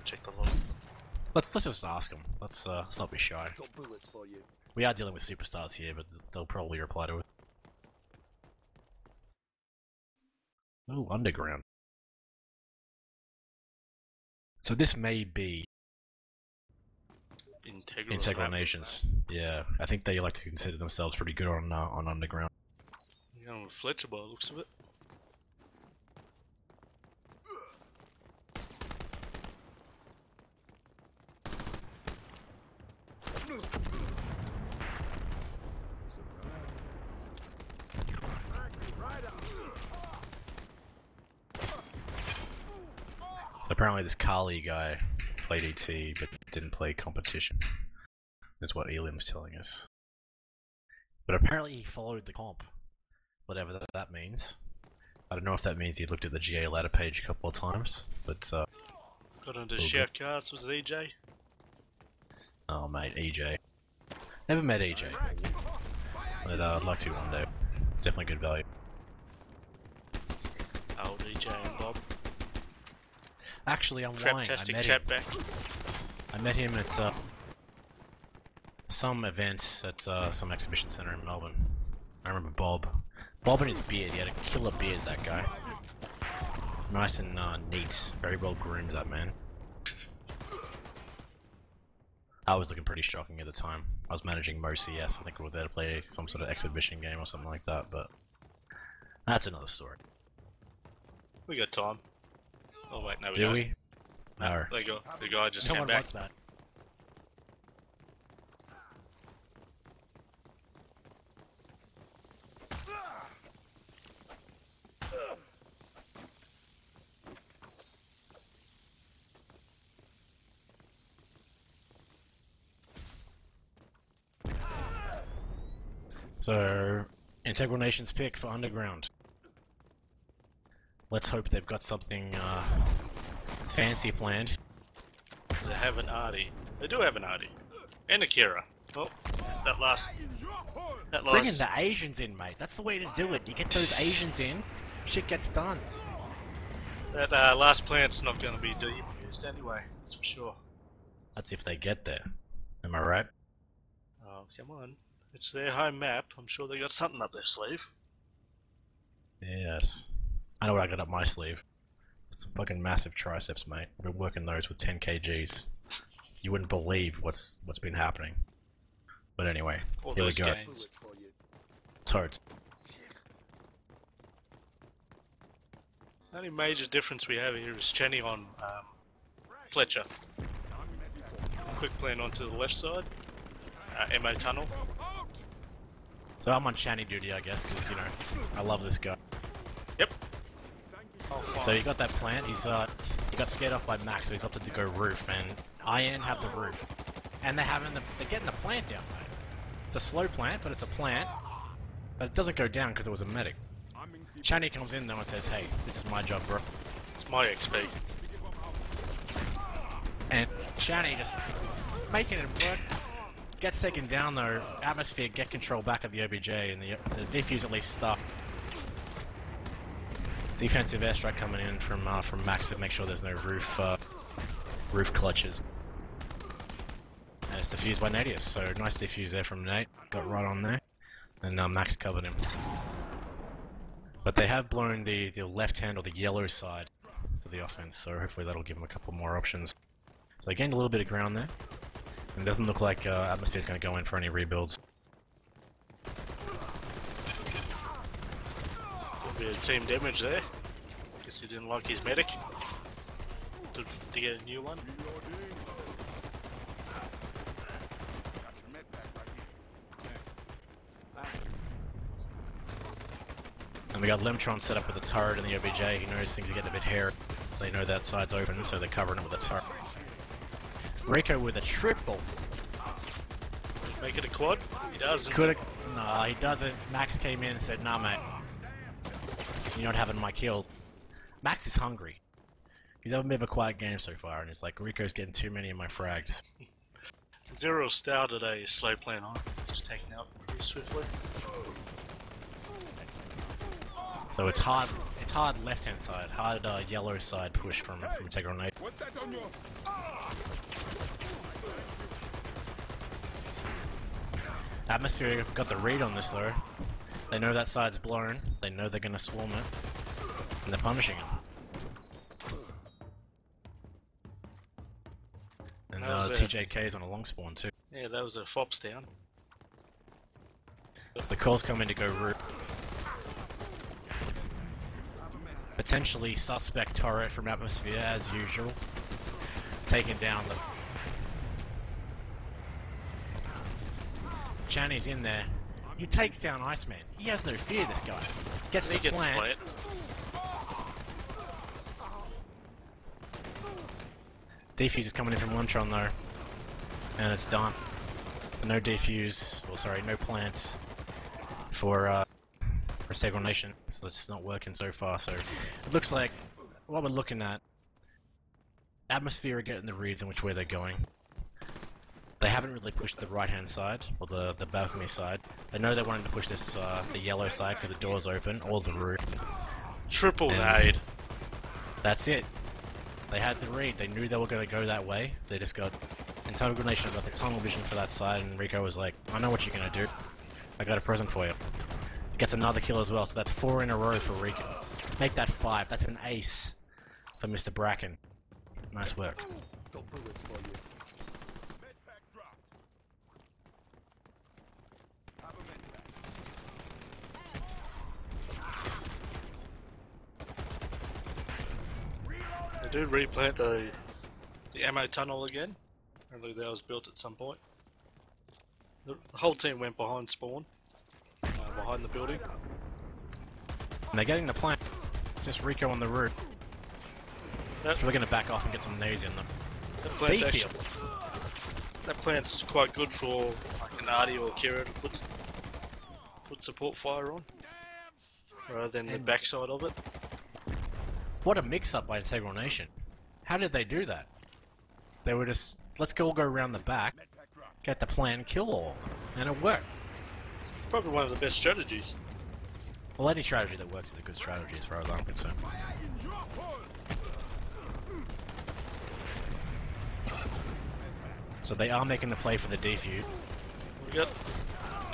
Speaker 1: Check the log.
Speaker 2: Let's just ask them. Let's not be shy.
Speaker 3: Got bullets for you.
Speaker 2: We are dealing with superstars here, but they'll probably reply to it. Oh, underground. So this may be Integral Nations. Yeah, I think they like to consider themselves pretty good on underground.
Speaker 1: You know, Fletcher by the looks of it.
Speaker 2: So apparently this Kali guy played ET but didn't play competition, is what Eliam's telling us. But apparently he followed the comp, whatever that means. I don't know if that means he looked at the GA ladder page a couple of times, but
Speaker 1: Got into shout cards with EJ.
Speaker 2: oh mate, EJ. Never met EJ, but I'd like to one day. It's definitely good value.
Speaker 1: Old EJ and Bob.
Speaker 2: Actually, I'm lying. I met him at some event at some exhibition center in Melbourne. I remember Bob. Bob and his beard. He had a killer beard, that guy. Nice and neat. Very well groomed, that man. I was looking pretty shocking at the time. I was managing Mo CS. I think we were there to play some sort of exhibition game or something like that, but that's another story.
Speaker 1: We got time. Oh wait, no we
Speaker 2: Do
Speaker 1: don't.
Speaker 2: we? No.
Speaker 1: The guy just
Speaker 2: No
Speaker 1: came
Speaker 2: one
Speaker 1: back.
Speaker 2: wants that. So, Integral Nations pick for Underground. Let's hope they've got something fancy planned.
Speaker 1: They have an Artie. They do have an Artie. And a Kira. Oh, that last...
Speaker 2: Bring in the Asians in, mate. That's the way to do it. You get those Asians in, shit gets done.
Speaker 1: That last plant's not going to be used anyway, that's for sure.
Speaker 2: That's if they get there. Am I right?
Speaker 1: Oh, come on. It's their home map. I'm sure they got something up their sleeve.
Speaker 2: Yes. I know what I got up my sleeve. Some fucking massive triceps, mate. I've been working those with 10 kgs. You wouldn't believe what's been happening. But anyway,
Speaker 1: All
Speaker 2: here we
Speaker 1: those
Speaker 2: go.
Speaker 1: gains.
Speaker 2: Totes.
Speaker 1: The only major difference we have here is Chenny on Fletcher. Quick plan onto the left side. MO tunnel.
Speaker 2: So I'm on Channy duty, I guess, because, you know, I love this guy.
Speaker 1: Yep.
Speaker 2: So you got that plant, he got scared off by Max, so he's opted to go roof, and IN have the roof. And they're getting the plant down, mate. It's a slow plant, but it's a plant. But it doesn't go down because it was a medic. Channy comes in though and says, hey, this is my job, bro.
Speaker 1: It's my XP.
Speaker 2: And Channy just making it work. Gets taken down though, atmosphere, get control back of the OBJ, and the defuse at least stuck. Defensive airstrike coming in from Max to make sure there's no roof clutches. And it's defused by Nadius, so nice defuse there from Nate. Got right on there, and Max covered him. But they have blown the left hand or the yellow side for the offense, so hopefully that'll give them a couple more options. So they gained a little bit of ground there. And it doesn't look like Atmosphere's going to go in for any rebuilds.
Speaker 1: A bit of team damage there. Guess he didn't like his medic. To get a new one.
Speaker 2: And we got Lemtron set up with a turret in the OBJ. He knows things are getting a bit hairy. They know that side's open, so they're covering it with a turret. Rico with a triple.
Speaker 1: Make it a quad? He doesn't.
Speaker 2: Could've. No, he doesn't. Max came in and said, nah, mate. You're not having my kill. Max is hungry. He's having a bit of a quiet game so far, and it's like, Rico's getting too many of my frags.
Speaker 1: Zero started a slow plan on. Just taking out pretty swiftly.
Speaker 2: So it's hard left hand side, hard yellow side push from Integral Nate.
Speaker 3: What's that on your...
Speaker 2: Atmosphere got the read on this though. They know that side's blown, they know they're gonna swarm it, and they're punishing him. And
Speaker 1: That was
Speaker 2: TJK's on a long spawn too.
Speaker 1: Yeah, that was a fops down.
Speaker 2: So the call's coming to go root. Potentially suspect turret from atmosphere as usual. Taking down the... Channy's in there. He takes down Iceman. He has no fear, this guy. Gets the plant. Defuse is coming in from Luntron though. And it's done. No defuse, or sorry, no plants for Sacred Nation, so it's not working so far. So it looks like what we're looking at, atmosphere are getting the reads in which way they're going. They haven't really pushed the right hand side or the balcony side. They know they wanted to push this the yellow side because the door's open, or the roof.
Speaker 1: Triple nade.
Speaker 2: That's it. They had the read. They knew they were going to go that way. They just got Intelligent Nation got the tunnel vision for that side, and Rico was like, "I know what you're going to do. I got a present for you." Gets another kill as well, so that's 4 in a row for Rico. Make that 5. That's an ace for Mr. Bracken. Nice work.
Speaker 3: Got bullets for you.
Speaker 1: They do replant the ammo tunnel again. Apparently that was built at some point. The whole team went behind spawn, behind the building.
Speaker 2: And they're getting the plant. It's just Rico on the roof. So we're going to back off and get some nades in them.
Speaker 1: That plant's quite good for like an Artie or Kira to put support fire on, rather than the backside of it.
Speaker 2: What a mix-up by Integral Nation. How did they do that? They were just, let's all go around the back, get the plan, kill all of them, and it worked.
Speaker 1: It's probably one of the best strategies.
Speaker 2: Well, any strategy that works is a good strategy as far as I'm concerned. So they are making the play for the defuse.
Speaker 1: We got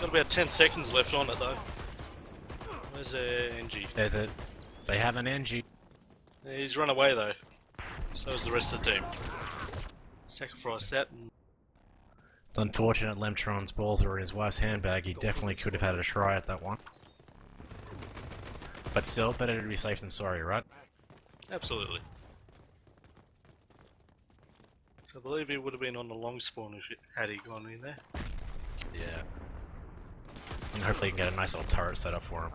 Speaker 1: about 10 seconds left on it though. Where's the NG?
Speaker 2: There's it. They have an NG.
Speaker 1: Yeah, he's run away though. So is the rest of the team. Sacrifice that.
Speaker 2: It's unfortunate Lemtron's balls were in his wife's handbag. He definitely could have had a try at that one. But still, better to be safe than sorry, right?
Speaker 1: Absolutely. So I believe he would have been on the long spawn if had he gone in there.
Speaker 2: Yeah. And hopefully you can get a nice little turret set up for him.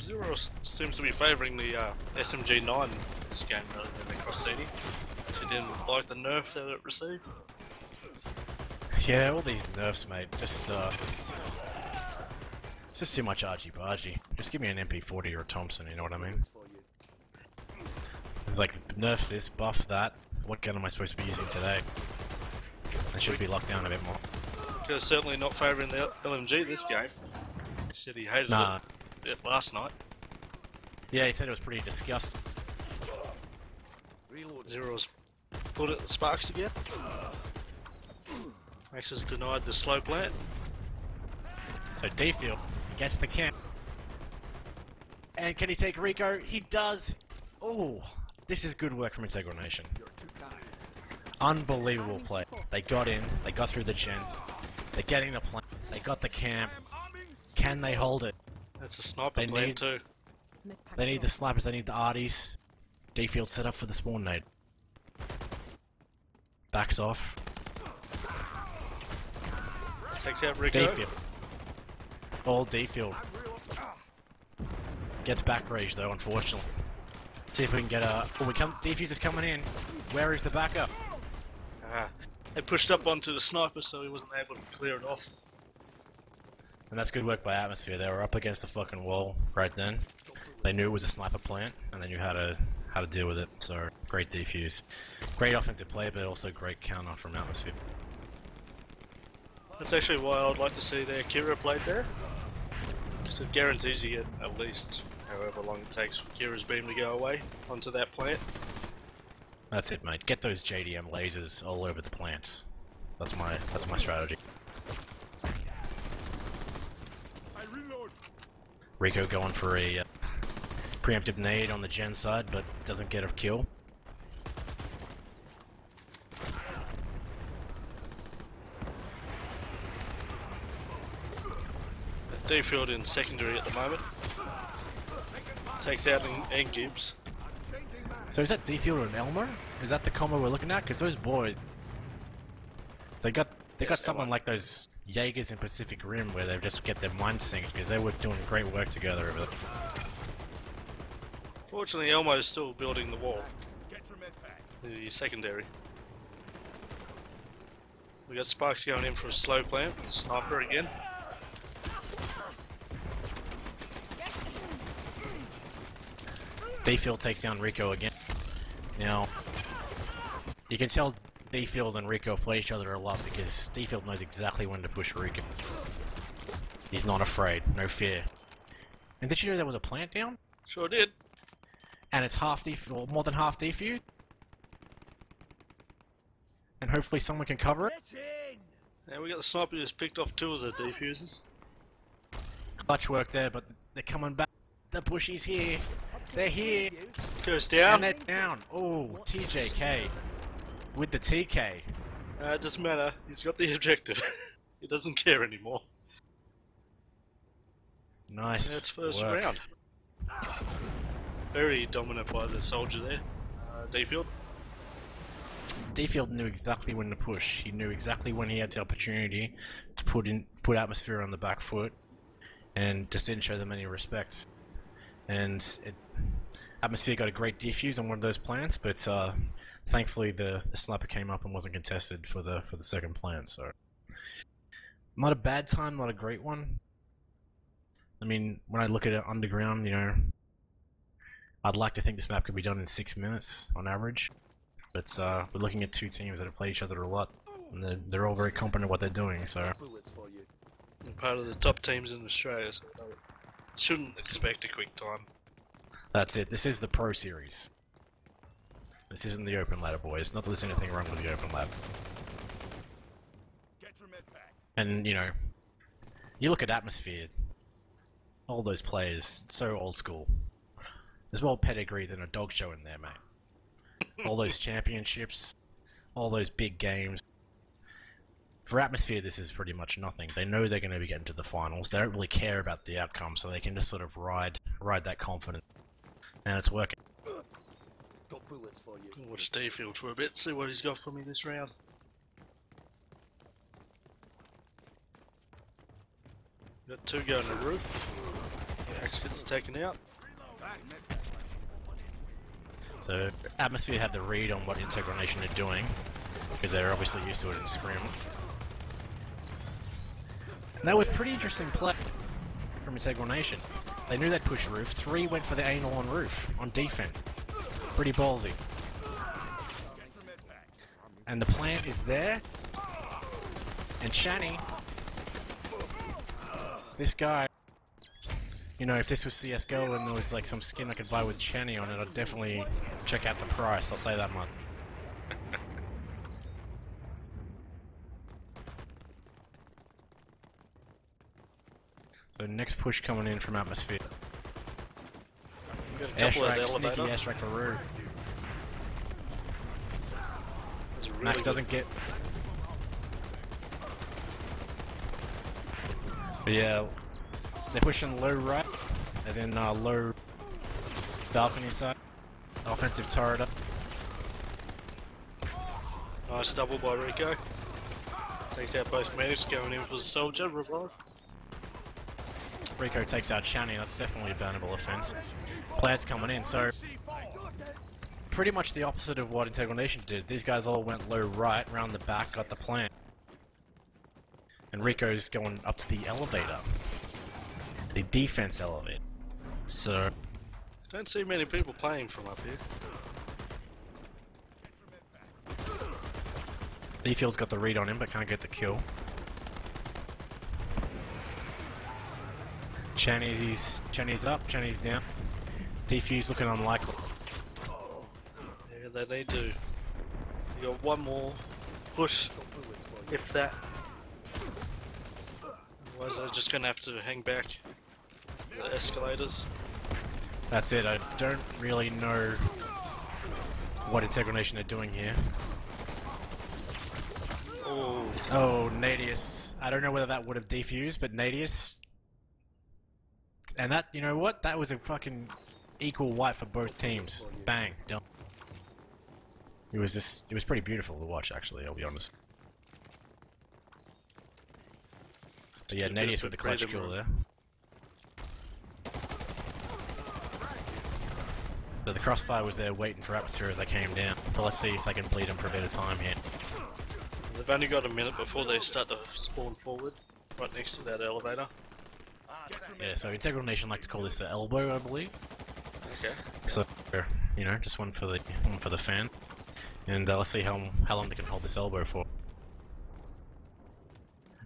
Speaker 1: Zero seems to be favouring the SMG9 this game rather than the Crossini. He didn't like the nerf that it received.
Speaker 2: Yeah, all these nerfs, mate. Just it's just too much argy-bargy. Just give me an MP40 or a Thompson, you know what I mean? It's like, nerf this, buff that. What gun am I supposed to be using today? I should be locked down a bit more.
Speaker 1: Because certainly not favouring the LMG this game. He said he hated it last night.
Speaker 2: Yeah, he said it was pretty disgusting.
Speaker 1: Zero's put it the sparks again. Max has denied the slow plant.
Speaker 2: So Dayfield gets the camp. And can he take Rico? He does! Oh, this is good work from Integral Nation. Unbelievable play. They got in, they got through the gen, they're getting the plant, they got the camp. Can they hold it?
Speaker 1: That's a sniper plant too.
Speaker 2: They need the snipers, they need the arties. Dayfield set up for the spawn nade. Backs off.
Speaker 1: Takes out Rico.
Speaker 2: Dayfield. All Dayfield. Gets back rage though, unfortunately. Let's see if we can get a... Oh, Defuse is coming in. Where is the backup?
Speaker 1: They pushed up onto the sniper so he wasn't able to clear it off.
Speaker 2: And that's good work by Atmosphere. They were up against the fucking wall right then. They knew it was a sniper plant, and they knew how to deal with it. So, great defuse. Great offensive play, but also great counter from Atmosphere.
Speaker 1: That's actually why I'd like to see their Kira played there. Because it guarantees you get at least however long it takes for Kira's beam to go away onto that plant.
Speaker 2: That's it, mate. Get those JDM lasers all over the plants. That's my strategy. Rico going for a preemptive nade on the gen side, but doesn't get a kill.
Speaker 1: D-field in secondary at the moment. Takes out in Gibbs.
Speaker 2: So is that D-field and Elmo? Is that the combo we're looking at? Because those boys, they got something like those Jaegers in Pacific Rim where they just get their mind synced because they were doing great work together over there.
Speaker 1: Fortunately, Elmo's still building the wall. The secondary. We got Sparks going in for a slow plant. Sniper again.
Speaker 2: D-field takes down Rico again. Now, you can tell D-field and Rico play each other a lot because D-field knows exactly when to push Rico. He's not afraid, no fear. And did you know there was a plant down?
Speaker 1: Sure did.
Speaker 2: And it's half D-field, or more than half D-field? And hopefully someone can cover it?
Speaker 1: Yeah, we got the sniper who's picked off 2 of the defusers.
Speaker 2: Clutch work there, but they're coming back. The bushies here. They're here.
Speaker 1: Goes down.
Speaker 2: And they're down. Oh, TJK. With the TK.
Speaker 1: It doesn't matter. He's got the objective. He doesn't care anymore.
Speaker 2: Nice.
Speaker 1: That's first
Speaker 2: work.
Speaker 1: round. Very dominant by the soldier there. D-field.
Speaker 2: D-field knew exactly when to push. He knew exactly when he had the opportunity to put atmosphere on the back foot, and just didn't show them any respect. And atmosphere got a great defuse on one of those plants, but thankfully the sniper came up and wasn't contested for the second plant. So not a bad time, not a great one. I mean, when I look at it underground, you know, I'd like to think this map could be done in 6 minutes on average. But we're looking at 2 teams that have played each other a lot, and they're all very competent at what they're doing. So
Speaker 1: And part of the top teams in Australia, so shouldn't expect a quick time.
Speaker 2: that's it. This is the Pro Series. This isn't the open ladder, boys. Not that there's anything wrong with the open ladder. And you know, you look at atmosphere. All those players, so old school. There's more pedigree than a dog show in there, mate. All those championships, all those big games. For atmosphere, this is pretty much nothing. They know they're going to be getting to the finals. They don't really care about the outcome, so they can just sort of ride that confidence. And it's working.
Speaker 3: Got bullets for you.
Speaker 1: I'll watch D-field for a bit, see what he's got for me this round. Got 2 going to the roof. Axe gets taken out.
Speaker 2: So atmosphere had the read on what Integral Nation are doing, because they're obviously used to it in Scrim. And that was pretty interesting play from Integral Nation. They knew they'd push roof. 3 went for the anal on roof, on defense. Pretty ballsy. And the plant is there. And Channy, this guy, you know, if this was CSGO and there was like some skin I could buy with Channy on it, I'd definitely check out the price, I'll say that much. So next push coming in from atmosphere. Airstrike, sneaky airstrike for Rue.
Speaker 1: Really
Speaker 2: Max doesn't get... But yeah, they're pushing low right, as in low balcony side. Offensive turret up.
Speaker 1: Nice double by Rico. Takes out both medics, going in for the soldier, revive.
Speaker 2: Rico takes out Channy, that's definitely a bannable offense. Plants coming in, so pretty much the opposite of what Integral Nation did. These guys all went low right, round the back, got the plant. And Rico's going up to the elevator. The defense elevator. So
Speaker 1: Don't see many people playing from up here.
Speaker 2: D-Field's got the read on him, but can't get the kill. Channy's up, Channy's down. Defuse looking unlikely.
Speaker 1: Yeah, they need to. You got one more push, if that. Otherwise, they're just gonna have to hang back. The escalators.
Speaker 2: That's it. I don't really know what Integral Nation are doing here.
Speaker 1: Oh,
Speaker 2: Oh, Nadius. I don't know whether that would have defused, but Nadius... And that, you know what? That was a fucking equal wipe for both teams. Bang. Done. It was pretty beautiful to watch, actually, I'll be honest. But yeah, Nadius with the clutch kill there. But the crossfire was there waiting for Atmosphere as they came down. But let's see if they can bleed him for a bit of time here.
Speaker 1: they've only got a minute before they start to spawn forward, right next to that elevator.
Speaker 2: Yeah, so Integral Nation like to call this the elbow, I believe.
Speaker 1: Okay.
Speaker 2: So, you know, just one for the fan. And let's see how long they can hold this elbow for.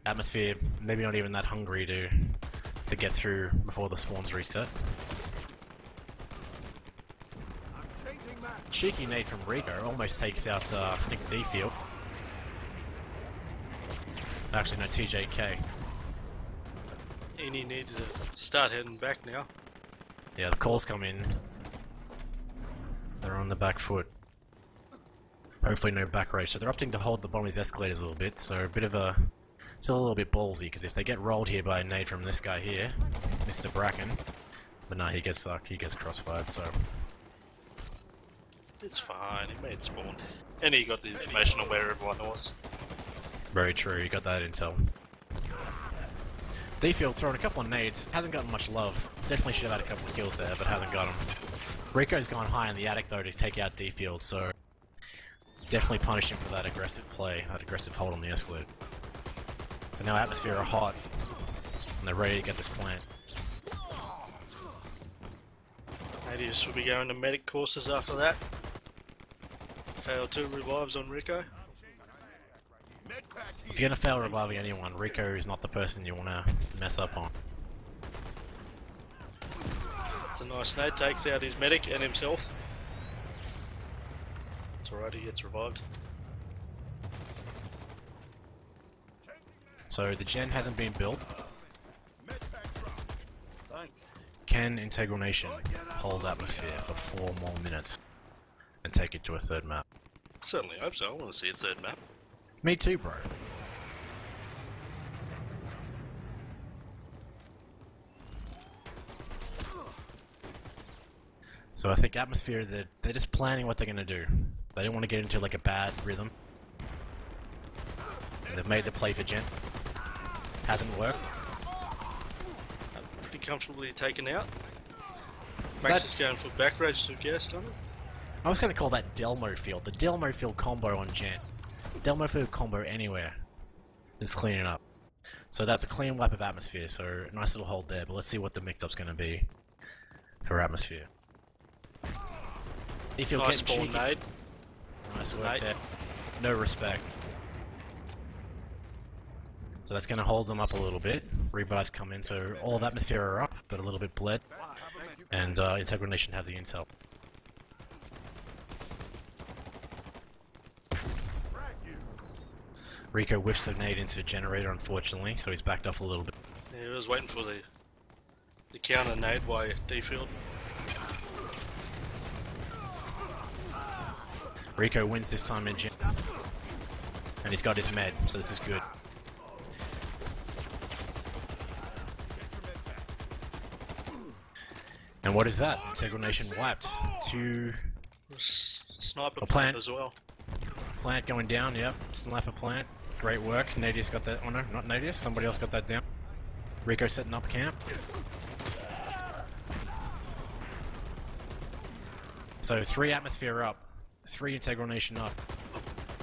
Speaker 2: Atmosphere, maybe not even that hungry to get through before the spawns reset. Cheeky nade from Rico almost takes out Nick D-Field. Actually, no, TJK.
Speaker 1: Any need to start heading back now.
Speaker 2: Yeah, the calls come in. They're on the back foot. Hopefully no back rage. So they're opting to hold the bottom of these escalators a little bit. So a bit of a... Still a little bit ballsy, because if they get rolled here by a nade from this guy here, Mr. Bracken... But no, he gets crossfired, so...
Speaker 1: It's fine, he made spawn. And he got the information on where everyone was.
Speaker 2: Very true, you got that intel. D-Field throwing a couple of nades, hasn't gotten much love. Definitely should have had a couple of kills there, but hasn't got them. Rico's gone high in the attic though to take out D-Field, so... Definitely punish him for that aggressive play, that aggressive hold on the escalator. So now Atmosphere are hot, and they're ready to get this plant.
Speaker 1: Nadius will be going to medic courses after that. Failed 2 revives on Rico.
Speaker 2: If you're gonna fail reviving anyone, Rico is not the person you wanna mess up on.
Speaker 1: It's a nice nade, takes out his medic and himself. It's alright, he gets revived.
Speaker 2: So the gen hasn't been built.
Speaker 3: Thanks.
Speaker 2: Can Integral Nation hold Atmosphere for 4 more minutes and take it to a third map?
Speaker 1: Certainly hope so, I want to see a third map.
Speaker 2: Me too, bro. So I think Atmosphere, they're just planning what they're gonna do. They don't want to get into like a bad rhythm. And they've made the play for gen. Hasn't worked.
Speaker 1: Pretty comfortably taken out. Max is going for back rage to guest on it.
Speaker 2: I was gonna call that Delmo field. The Delmo field combo on gen. Delmo field combo anywhere is cleaning up. So that's a clean wipe of Atmosphere, so nice little hold there, but let's see what the mix-up's gonna be for Atmosphere. If you'll
Speaker 1: Nice
Speaker 2: get
Speaker 1: spawn
Speaker 2: cheeky.
Speaker 1: nade.
Speaker 2: Nice work
Speaker 1: Nade.
Speaker 2: there. No respect. So that's gonna hold them up a little bit. Revives come in, so all of Atmosphere are up, but a little bit bled. And Integral Nation have the intel. Rico whiffs the nade into the generator, unfortunately, so he's backed off a little bit.
Speaker 1: Yeah, he was waiting for the counter nade by D-Field.
Speaker 2: Rico wins this time in gen. And he's got his med, so this is good. And what is that? Integral Nation wiped.
Speaker 1: Sniper
Speaker 2: A
Speaker 1: plant
Speaker 2: plant.
Speaker 1: as well.
Speaker 2: Plant going down, yep. Sniper plant. Great work. Nadius got that. Oh no, not Nadius. Somebody else got that down. Rico setting up camp. So 3 Atmosphere up. 3 Integral Nation up.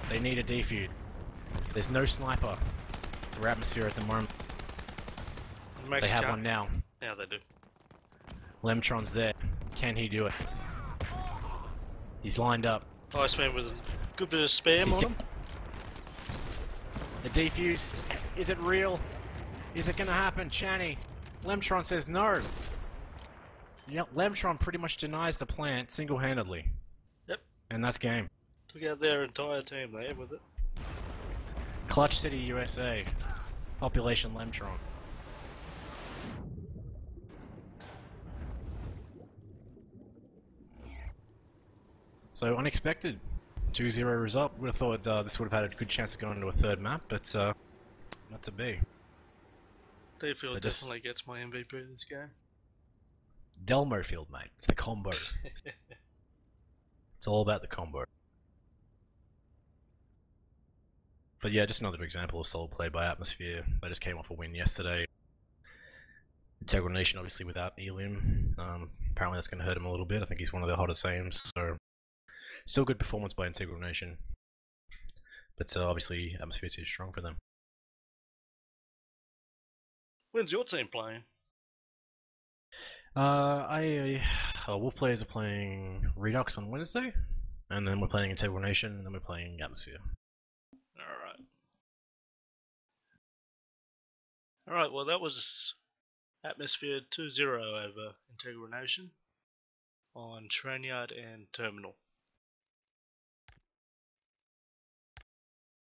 Speaker 2: They need a defuse. There's no sniper for Atmosphere at the moment.
Speaker 1: Max
Speaker 2: They have
Speaker 1: can't-
Speaker 2: one now.
Speaker 1: Now they do.
Speaker 2: Lemtron's there. Can he do it? He's lined up.
Speaker 1: Iceman with a good bit of spam
Speaker 2: He's
Speaker 1: on him.
Speaker 2: The defuse. Is it real? Is it gonna happen? Channy. Lemtron says no. Yep, Lemtron pretty much denies the plant single-handedly.
Speaker 1: Yep.
Speaker 2: And that's game.
Speaker 1: Took out their entire team there with it.
Speaker 2: Clutch City, USA. Population Lemtron. So unexpected. 2-0 result. Would have thought this would have had a good chance of going into a third map, but not to be.
Speaker 1: Deerfield definitely gets my MVP this game.
Speaker 2: Delmo Field, mate. It's the combo. It's all about the combo. But yeah, just another example of solid play by Atmosphere. They just came off a win yesterday. Integral Nation obviously without Elim. Apparently that's going to hurt him a little bit. I think he's one of the hottest aims. So still good performance by Integral Nation. But obviously Atmosphere too strong for them.
Speaker 1: When's your team playing?
Speaker 2: Wolf players are playing Redux on Wednesday, and then we're playing Integral Nation, and then we're playing Atmosphere.
Speaker 1: Alright, well that was Atmosphere 2-0 over Integral Nation on Trainyard and Terminal.